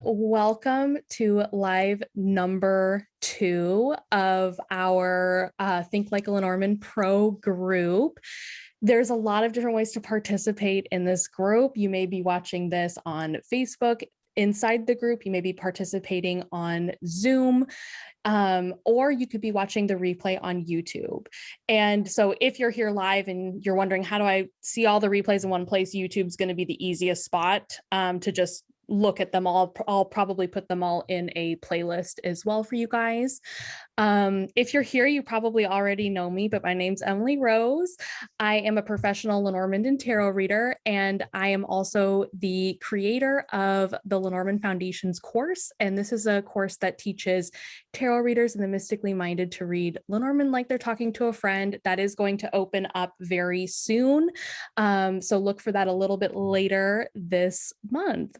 welcome to live number 2 of our Think Like a Lenormand Pro group. There's a lot of different ways to participate in this group. You may be watching this on Facebook. Inside the group, you may be participating on Zoom, or you could be watching the replay on YouTube. And so if you're here live and you're wondering, how do I see all the replays in one place? YouTube's going to be the easiest spot to just look at them all. I'll probably put them all in a playlist as well for you guys. If you're here, you probably already know me, but my name's Emily Rose. I am a professional Lenormand and tarot reader, and I am also the creator of the Lenormand Foundations course. And this is a course that teaches tarot readers and the mystically minded to read Lenormand like they're talking to a friend. That is going to open up very soon. So look for that a little bit later this month.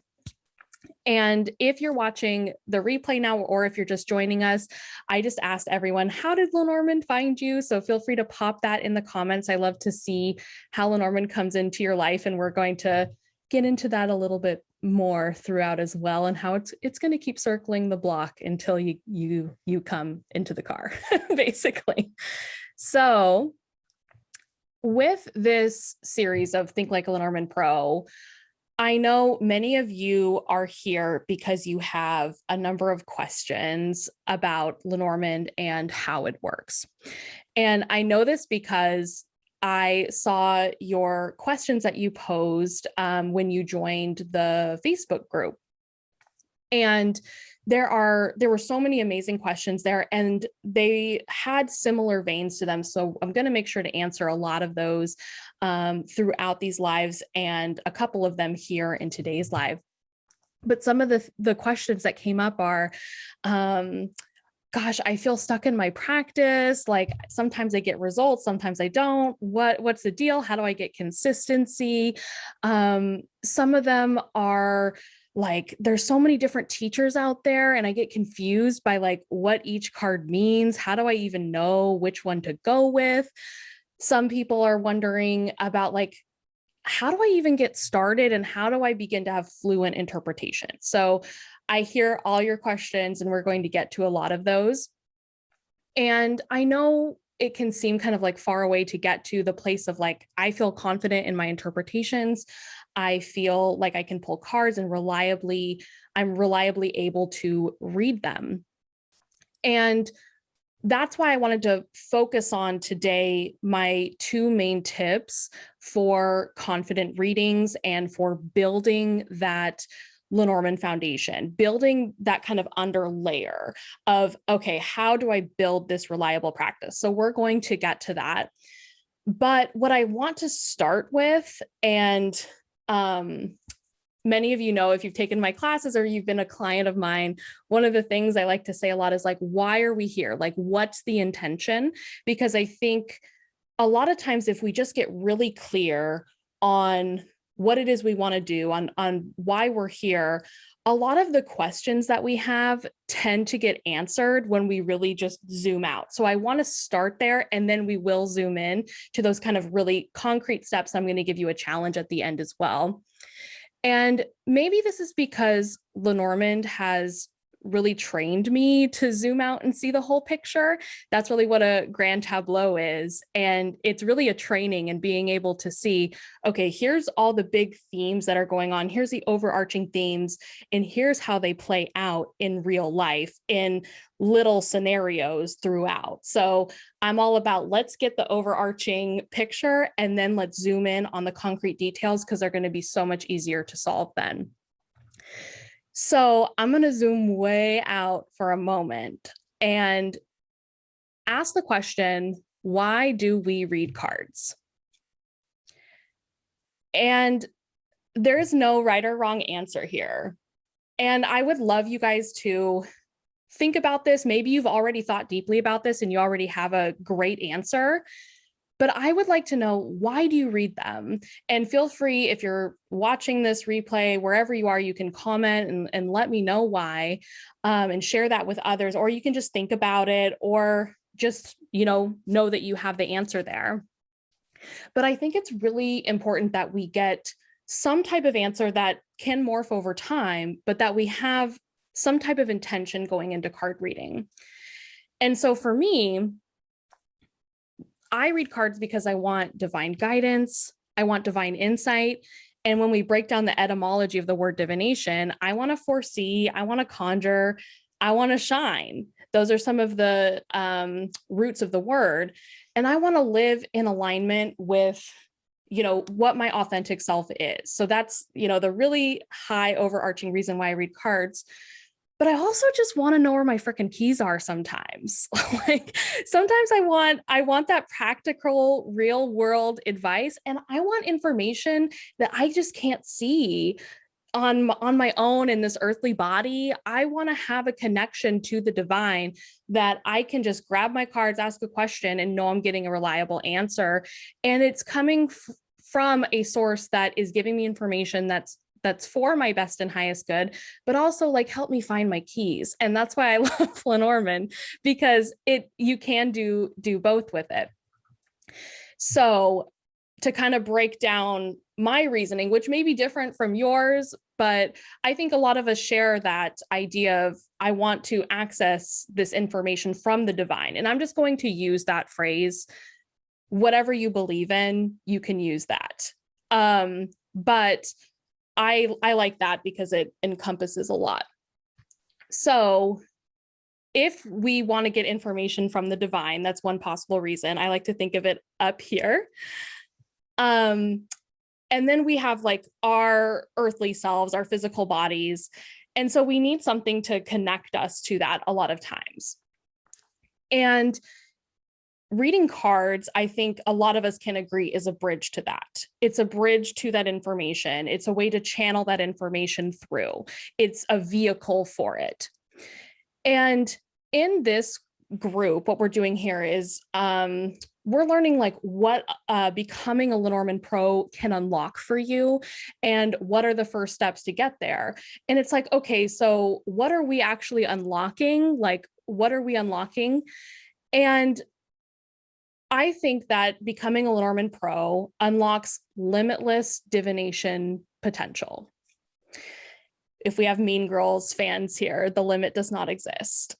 And if you're watching the replay now, or if you're just joining us, I just asked everyone, how did Lenormand find you? So feel free to pop that in the comments. I love to see how Lenormand comes into your life, and we're going to get into that a little bit more throughout as well, and how it's going to keep circling the block until you come into the car, basically. So with this series of Think Like a Lenormand Pro, I know many of you are here because you have a number of questions about Lenormand and how it works. And I know this because I saw your questions that you posed when you joined the Facebook group. And there were so many amazing questions there, and they had similar veins to them. So I'm going to make sure to answer a lot of those throughout these lives, and a couple of them here in today's live. But some of the questions that came up are, gosh, I feel stuck in my practice. Like sometimes I get results, sometimes I don't. What's the deal? How do I get consistency? Some of them are like, there's so many different teachers out there, and I get confused by like what each card means. How do I even know which one to go with? Some people are wondering about like, how do I even get started, and how do I begin to have fluent interpretation? So I hear all your questions, and we're going to get to a lot of those. And I know it can seem kind of like far away to get to the place of like, I feel confident in my interpretations. I feel like I can pull cards and I'm reliably able to read them. And that's why I wanted to focus on today my 2 main tips for confident readings and for building that Lenormand foundation, building that kind of under layer of, okay, how do I build this reliable practice? So we're going to get to that. But what I want to start with, and many of you know, if you've taken my classes or you've been a client of mine, one of the things I like to say a lot is like, why are we here? Like, what's the intention? Because I think a lot of times if we just get really clear on what it is we want to do, on why we're here, a lot of the questions that we have tend to get answered when we really just zoom out. So I want to start there, and then we will zoom in to those kind of really concrete steps. I'm going to give you a challenge at the end as well. And maybe this is because Lenormand has really trained me to zoom out and see the whole picture. That's really what a grand tableau is. And it's really a training in being able to see, okay, here's all the big themes that are going on. Here's the overarching themes, and here's how they play out in real life in little scenarios throughout. So I'm all about, let's get the overarching picture, and then let's zoom in on the concrete details, because they're going to be so much easier to solve then. So I'm going to zoom way out for a moment and ask the question, why do we read cards? And there is no right or wrong answer here. And I would love you guys to think about this. Maybe you've already thought deeply about this and you already have a great answer. But I would like to know, why do you read them? And feel free, if you're watching this replay, wherever you are, you can comment and let me know why, and share that with others, or you can just think about it, or just, know that you have the answer there. But I think it's really important that we get some type of answer that can morph over time, but that we have some type of intention going into card reading. And so for me, I read cards because I want divine guidance, I want divine insight. And when we break down the etymology of the word divination, I want to foresee, I want to conjure, I want to shine. Those are some of the roots of the word. And I want to live in alignment with, you know, what my authentic self is. So that's, you know, the really high overarching reason why I read cards. But I also just want to know where my freaking keys are sometimes. Like sometimes I want that practical real world advice, and I want information that I just can't see on my own in this earthly body. I want to have a connection to the divine that I can just grab my cards, ask a question, and know I'm getting a reliable answer. And it's coming from a source that is giving me information that's for my best and highest good, but also like help me find my keys. And that's why I love Lenormand, because you can do both with it. So to kind of break down my reasoning, which may be different from yours, but I think a lot of us share that idea of I want to access this information from the divine. And I'm just going to use that phrase. Whatever you believe in, you can use that. But I like that because it encompasses a lot. So if we want to get information from the divine, that's one possible reason. I like to think of it up here. And then we have like our earthly selves, our physical bodies. And so we need something to connect us to that a lot of times. And reading cards, I think a lot of us can agree, is a bridge to that. It's a bridge to that information. It's a way to channel that information through. It's a vehicle for it. And in this group, what we're doing here is we're learning like what becoming a Lenormand Pro can unlock for you and what are the first steps to get there. And it's like, okay, so what are we actually unlocking? Like, what are we unlocking? And I think that becoming a Lenormand Pro unlocks limitless divination potential. If we have Mean Girls fans here, the limit does not exist.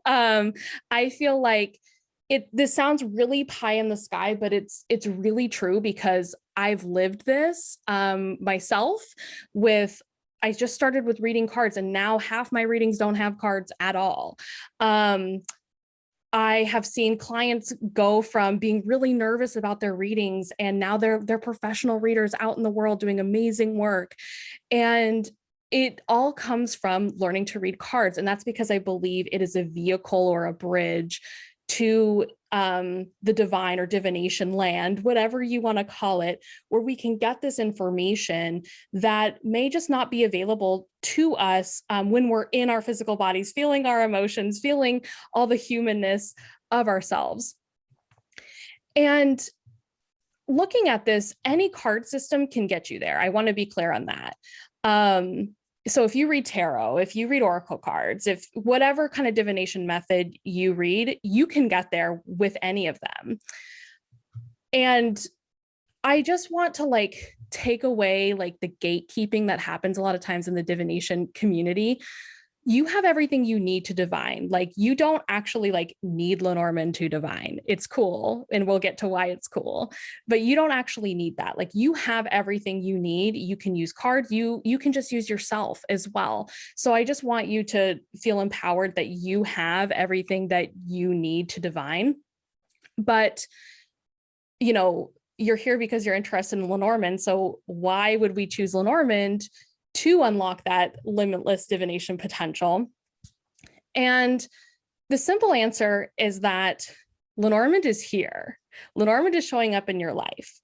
I feel like this sounds really pie in the sky, but it's really true because I've lived this myself with, I just started with reading cards and now half my readings don't have cards at all. I have seen clients go from being really nervous about their readings and now they're professional readers out in the world doing amazing work. And it all comes from learning to read cards. And that's because I believe it is a vehicle or a bridge to the divine or divination land, whatever you want to call it, where we can get this information that may just not be available to us when we're in our physical bodies, feeling our emotions, feeling all the humanness of ourselves. And looking at this, any card system can get you there. I want to be clear on that. So if you read tarot, if you read oracle cards, if whatever kind of divination method you read, you can get there with any of them. And I just want to like take away like the gatekeeping that happens a lot of times in the divination community. You have everything you need to divine. Like you don't actually like need Lenormand to divine. It's cool. And we'll get to why it's cool, but you don't actually need that. Like you have everything you need. You can use cards. You can just use yourself as well. So I just want you to feel empowered that you have everything that you need to divine. But, you know, you're here because you're interested in Lenormand. So why would we choose Lenormand to unlock that limitless divination potential? And the simple answer is that Lenormand is here. Lenormand is showing up in your life.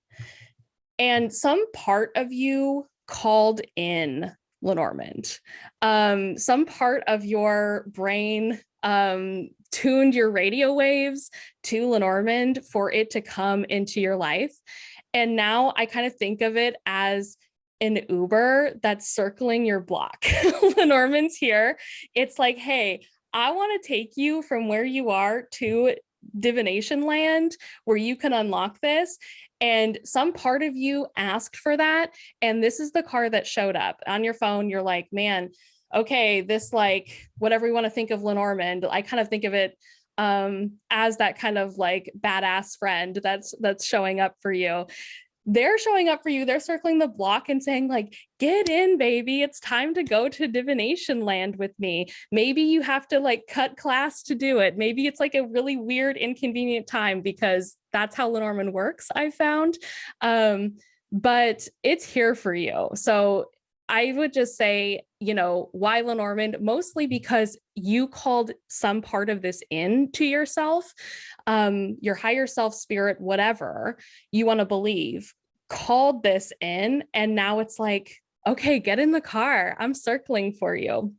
And some part of you called in Lenormand. Some part of your brain tuned your radio waves to Lenormand for it to come into your life. And now I kind of think of it as an Uber that's circling your block. Lenormand's here. It's like, hey, I want to take you from where you are to divination land where you can unlock this. And some part of you asked for that. And this is the card that showed up on your phone. You're like, man, okay, this, like, whatever you want to think of Lenormand, I kind of think of it as that kind of like badass friend that's showing up for you. They're showing up for you. They're circling the block and saying, like, get in, baby. It's time to go to divination land with me. Maybe you have to like cut class to do it. Maybe it's like a really weird, inconvenient time, because that's how Lenormand works, I found. But it's here for you. So I would just say, you know, why Lenormand? Mostly because you called some part of this in to yourself, your higher self, spirit, whatever you want to believe, called this in. And now it's like, okay, get in the car. I'm circling for you.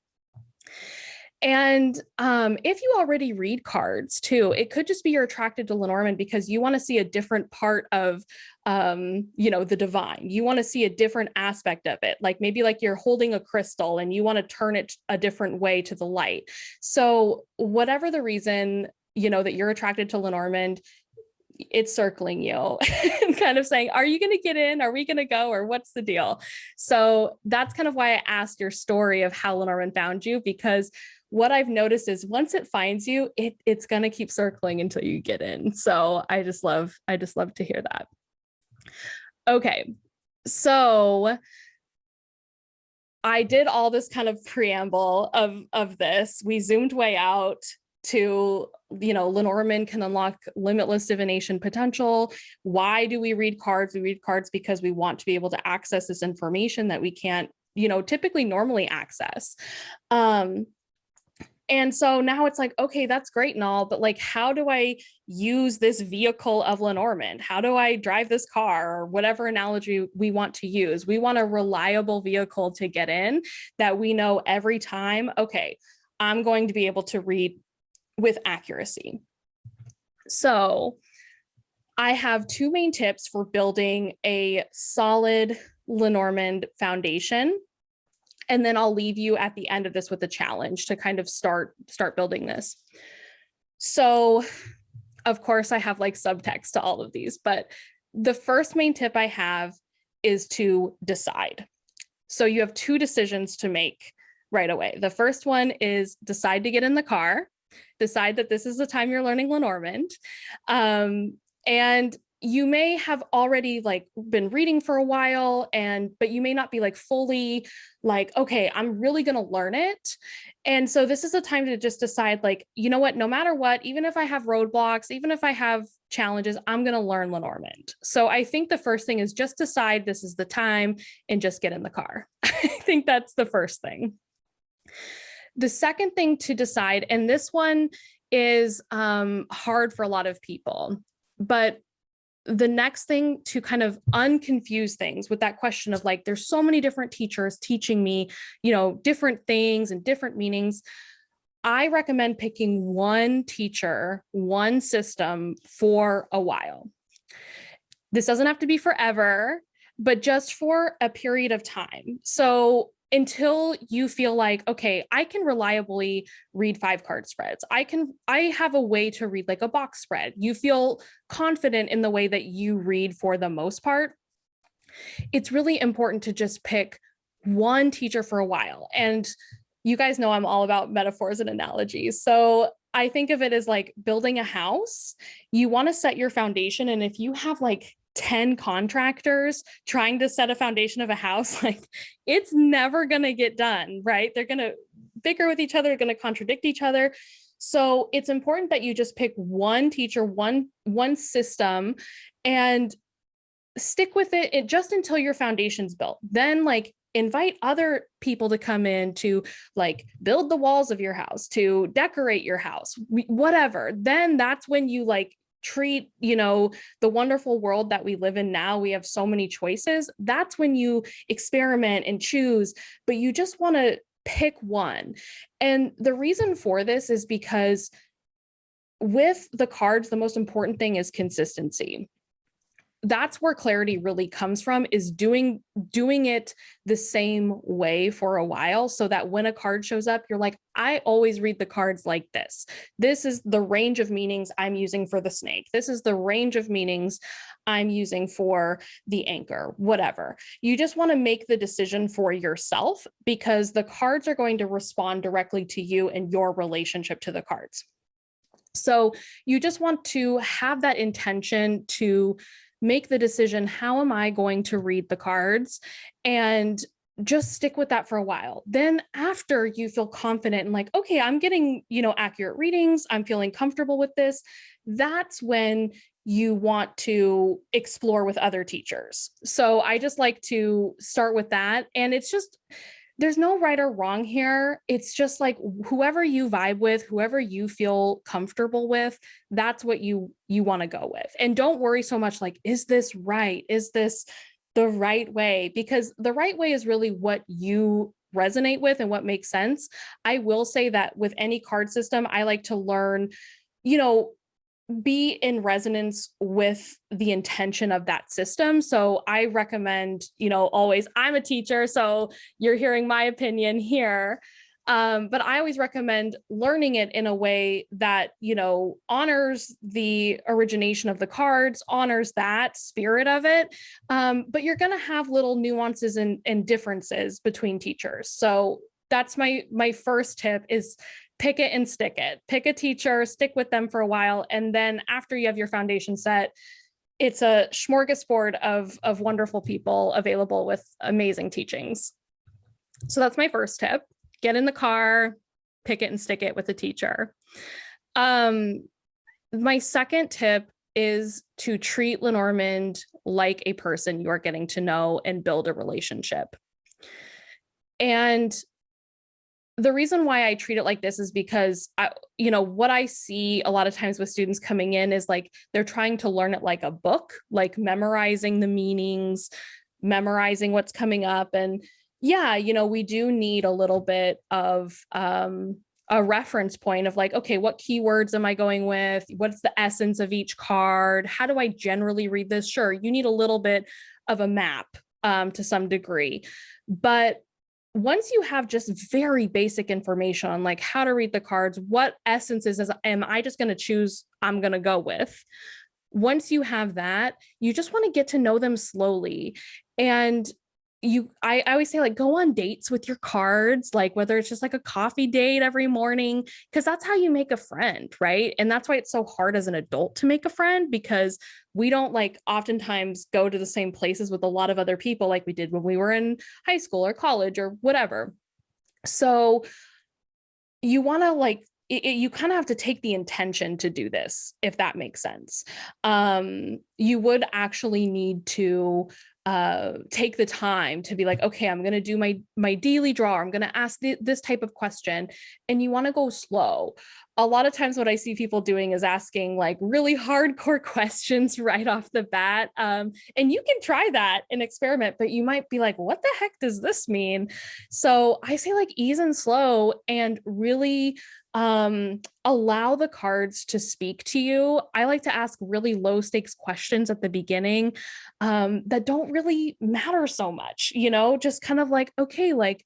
And if you already read cards too, it could just be you're attracted to Lenormand because you want to see a different part of, you know, the divine. You want to see a different aspect of it. Like maybe like you're holding a crystal and you want to turn it a different way to the light. So whatever the reason, you know, that you're attracted to Lenormand, it's circling you and kind of saying, are you going to get in? Are we going to go? Or what's the deal? So that's kind of why I asked your story of how Lenormand found you, because what I've noticed is once it finds you, it's going to keep circling until you get in. So I just love to hear that. Okay. So I did all this kind of preamble of this. We zoomed way out to, you know, Lenormand can unlock limitless divination potential. Why do we read cards? We read cards because we want to be able to access this information that we can't, you know, typically normally access. And so now it's like, okay, that's great and all, but like, how do I use this vehicle of Lenormand? How do I drive this car, or whatever analogy we want to use? We want a reliable vehicle to get in that we know every time, okay, I'm going to be able to read with accuracy. So I have two main tips for building a solid Lenormand foundation. And then I'll leave you at the end of this with a challenge to kind of start building this. So of course I have like subtext to all of these, but the first main tip I have is to decide. So you have two decisions to make right away. The first one is decide to get in the car, decide that this is the time you're learning Lenormand. And you may have already like been reading for a while, but you may not be like fully like, okay, I'm really going to learn it. And so this is a time to just decide, like, you know what, no matter what, even if I have roadblocks, even if I have challenges, I'm going to learn Lenormand. So I think the first thing is just decide this is the time and just get in the car. I think that's the first thing. The second thing to decide, and this one is hard for a lot of people, but the next thing to kind of unconfuse things with that question of like, there's so many different teachers teaching me, you know, different things and different meanings. I recommend picking one teacher, one system for a while. This doesn't have to be forever, but just for a period of time. So until you feel like, okay, I can reliably read 5-card spreads. I have a way to read like a box spread. You feel confident in the way that you read for the most part. It's really important to just pick one teacher for a while. And you guys know I'm all about metaphors and analogies. So I think of it as like building a house. You want to set your foundation. And if you have like 10 contractors trying to set a foundation of a house, like it's never going to get done, right? They're going to bicker with each other, they're going to contradict each other. So it's important that you just pick one teacher, one system, and stick with it just until your foundation's built. Then like invite other people to come in to like build the walls of your house, to decorate your house, whatever. Then that's when you like treat, you know, the wonderful world that we live in now. We have so many choices. That's when you experiment and choose, but you just want to pick one. And the reason for this is because with the cards, the most important thing is consistency. that's where clarity really comes from, is doing it the same way for a while, so that when a card shows up, you're like, I always read the cards like this. This is the range of meanings I'm using for the snake. This is the range of meanings I'm using for the anchor, whatever. You just want to make the decision for yourself, because the cards are going to respond directly to you and your relationship to the cards. So you just want to have that intention to make the decision, how am I going to read the cards? And just stick with that for a while. Then after you feel confident and like, okay, I'm getting, accurate readings, I'm feeling comfortable with this, that's when you want to explore with other teachers. So I just like to start with that. And it's just, there's no right or wrong here. It's just like whoever you vibe with, whoever you feel comfortable with, that's what you want to go with. And don't worry so much like, is this right? Is this the right way? Because the right way is really what you resonate with and what makes sense. I will say that with any card system, I like to learn, be in resonance with the intention of that system. So I recommend, always, I'm a teacher, so you're hearing my opinion here. But I always recommend learning it in a way that, honors the origination of the cards, honors that spirit of it. But you're going to have little nuances and differences between teachers. So that's my first tip is pick it and stick it. Pick a teacher, stick with them for a while. And then after you have your foundation set, it's a smorgasbord of wonderful people available with amazing teachings. So that's my first tip. Get in the car, pick it and stick it with a teacher. My second tip is to treat Lenormand like a person you are getting to know and build a relationship. And the reason why I treat it like this is because what I see a lot of times with students coming in is like they're trying to learn it like a book, like memorizing the meanings, memorizing what's coming up. And yeah, we do need a little bit of a reference point of like, okay, what keywords am I going with? What's the essence of each card? How do I generally read this? Sure, you need a little bit of a map to some degree, but once you have just very basic information on like how to read the cards, what essences am I just going to choose I'm going to go with? Once you have that, you just want to get to know them slowly. And I always say like go on dates with your cards, like whether it's just like a coffee date every morning, because that's how you make a friend, right? And that's why it's so hard as an adult to make a friend, because we don't like oftentimes go to the same places with a lot of other people like we did when we were in high school or college or whatever. So you want to like you kind of have to take the intention to do this, if that makes sense. You would actually need to take the time to be like, okay, I'm going to do my daily draw. I'm going to ask this type of question. And you want to go slow. A lot of times what I see people doing is asking like really hardcore questions right off the bat. And you can try that and experiment, but you might be like, what the heck does this mean? So I say like ease and slow and really allow the cards to speak to you. I like to ask really low stakes questions at the beginning that don't really matter so much, just kind of like, okay, like,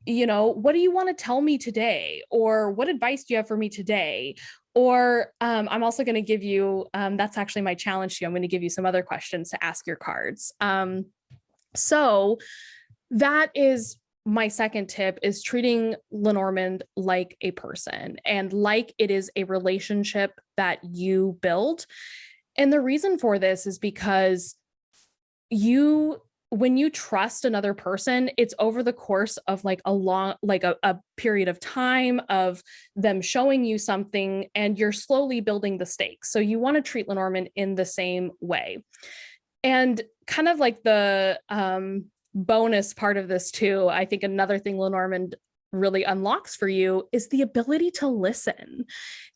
what do you want to tell me today? Or what advice do you have for me today? Or I'm also going to give you, that's actually my challenge to you. I'm going to give you some other questions to ask your cards. So that is my second tip, is treating Lenormand like a person and like it is a relationship that you build. And the reason for this is because when you trust another person, it's over the course of like a period of time of them showing you something, and you're slowly building the stakes. So you want to treat Lenormand in the same way. And kind of like the bonus part of this too, I think another thing Lenormand really unlocks for you is the ability to listen,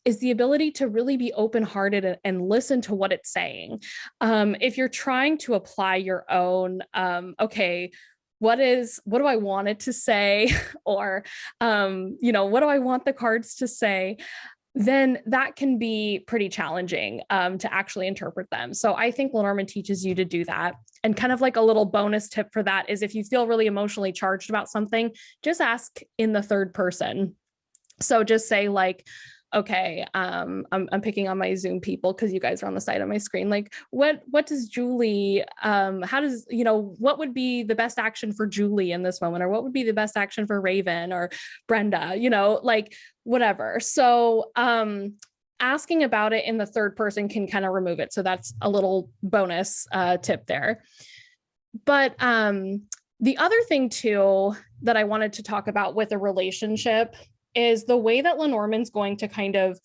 is the ability to really be open-hearted and listen to what it's saying. If you're trying to apply your own, okay, what do I want it to say? Or, what do I want the cards to say? then that can be pretty challenging to actually interpret them. So I think Lenormand teaches you to do that. And kind of like a little bonus tip for that is if you feel really emotionally charged about something, just ask in the third person. So just say like, okay, I'm picking on my Zoom people because you guys are on the side of my screen. Like, what does Julie, how does, what would be the best action for Julie in this moment? Or what would be the best action for Raven or Brenda, like whatever. So asking about it in the third person can kind of remove it. So that's a little bonus tip there. But the other thing too that I wanted to talk about with a relationship is the way that Lenormand's going to kind of,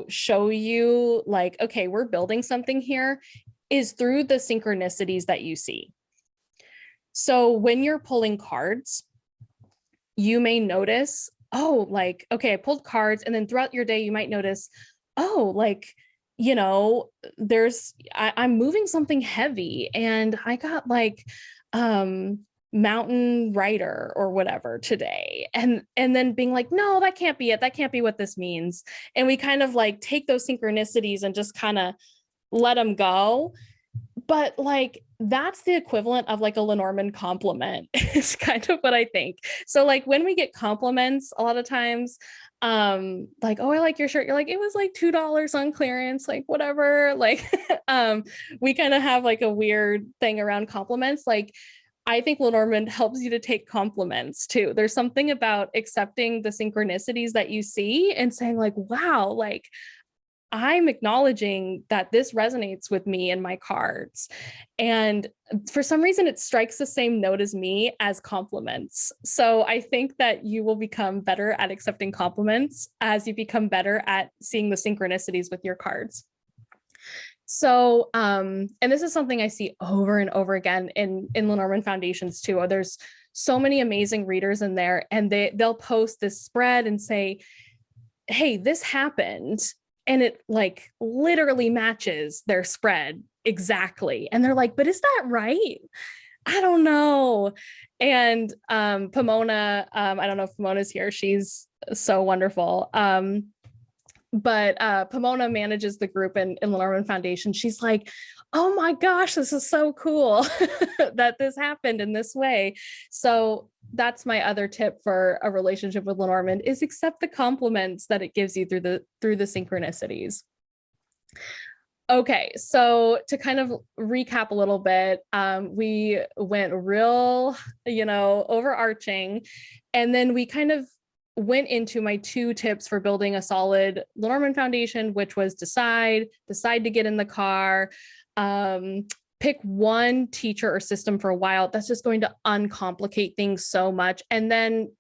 show you like, okay, we're building something here is through the synchronicities that you see. So when you're pulling cards, you may notice, oh, like, okay, I pulled cards. And then throughout your day, you might notice, oh, like, I'm moving something heavy and I got like, mountain rider or whatever today, and then being like, no, that can't be it, that can't be what this means. And we kind of like take those synchronicities and just kind of let them go. But like that's the equivalent of like a Lenormand compliment is kind of what I think. So like when we get compliments a lot of times, like, oh, I like your shirt, you're like, it was like $2 on clearance, like whatever, like we kind of have like a weird thing around compliments. Like I think Lenormand helps you to take compliments too. There's something about accepting the synchronicities that you see and saying like, wow, like I'm acknowledging that this resonates with me in my cards. And for some reason, it strikes the same note as me as compliments. So I think that you will become better at accepting compliments as you become better at seeing the synchronicities with your cards. So, and this is something I see over and over again in Lenormand foundations too. There's so many amazing readers in there, and they'll post this spread and say, hey, this happened. And it like literally matches their spread exactly. And they're like, but is that right? I don't know. And Pomona, I don't know if Pomona's here. She's so wonderful. But Pomona manages the group in Lenormand Foundation. She's like, oh my gosh, this is so cool that this happened in this way. So that's my other tip for a relationship with Lenormand is accept the compliments that it gives you through the synchronicities. Okay, so to kind of recap a little bit, we went real, overarching, and then we kind of went into my 2 tips for building a solid Lenormand foundation, which was decide to get in the car, pick one teacher or system for a while. That's just going to uncomplicate things so much. And then,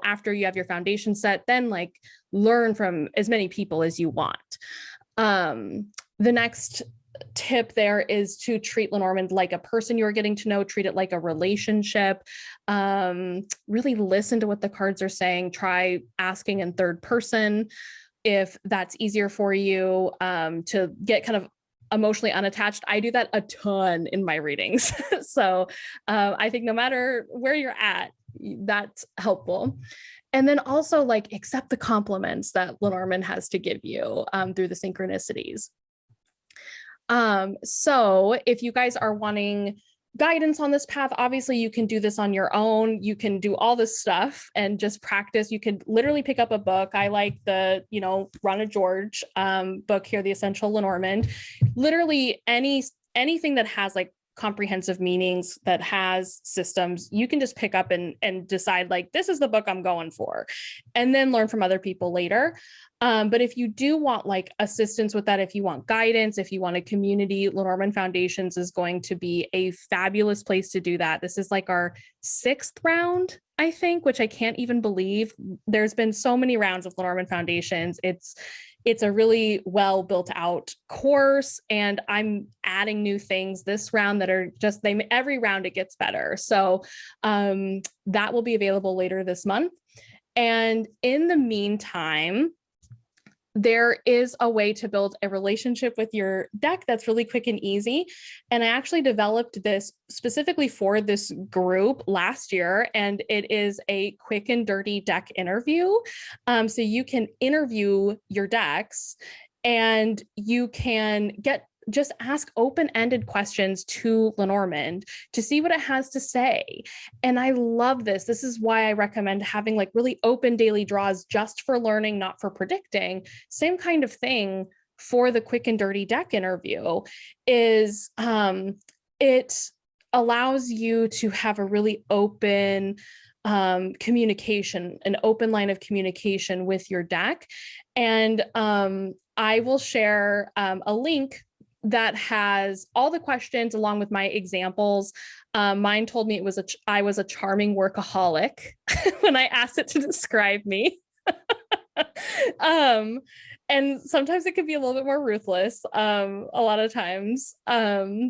after you have your foundation set, then like learn from as many people as you want. The next tip there is to treat Lenormand like a person you're getting to know, treat it like a relationship, really listen to what the cards are saying, try asking in third person if that's easier for you, to get kind of emotionally unattached. I do that a ton in my readings. So I think no matter where you're at, that's helpful. And then also like accept the compliments that Lenormand has to give you through the synchronicities. So if you guys are wanting guidance on this path, obviously you can do this on your own. You can do all this stuff and just practice. You could literally pick up a book. I like the, Ronna George book here, The Essential Lenormand. Literally anything that has like comprehensive meanings, that has systems, you can just pick up and decide like, this is the book I'm going for, and then learn from other people later. But if you do want like assistance with that, if you want guidance, if you want a community, Lenormand Foundations is going to be a fabulous place to do that. This is like our 6th round, I think, which I can't even believe. There's been so many rounds of Lenormand Foundations. It's a really well built out course, and I'm adding new things this round that are just, every round it gets better. So that will be available later this month. And in the meantime, there is a way to build a relationship with your deck that's really quick and easy. And I actually developed this specifically for this group last year, and it is a quick and dirty deck interview. So you can interview your decks and you can just ask open-ended questions to Lenormand to see what it has to say. And I love this. This is why I recommend having like really open daily draws just for learning, not for predicting. Same kind of thing for the quick and dirty deck interview is it allows you to have a really open communication, an open line of communication with your deck. And I will share a link that has all the questions along with my examples. Mine told me I was a charming workaholic when I asked it to describe me. And sometimes it could be a little bit more ruthless, a lot of times.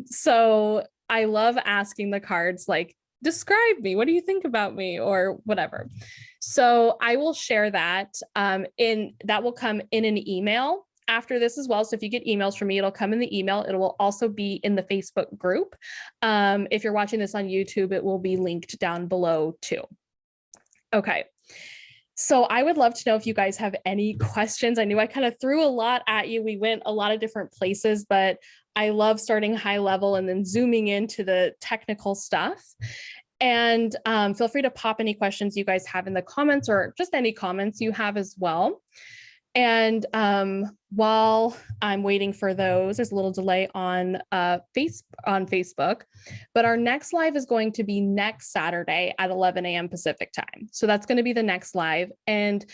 So I love asking the cards, like, describe me. What do you think about me, or whatever? So I will share that that will come in an email after this as well. So if you get emails from me, it'll come in the email. It will also be in the Facebook group. If you're watching this on YouTube, it will be linked down below too. Okay. So I would love to know if you guys have any questions. I knew I kind of threw a lot at you. We went a lot of different places, but I love starting high level and then zooming into the technical stuff. And feel free to pop any questions you guys have in the comments, or just any comments you have as well. And while I'm waiting for those, there's a little delay on Facebook, but our next live is going to be next Saturday at 11 a.m. Pacific time. So that's going to be the next live. And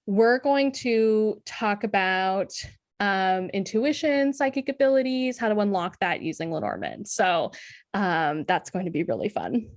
we're going to talk about intuition, psychic abilities, how to unlock that using Lenormand. So that's going to be really fun.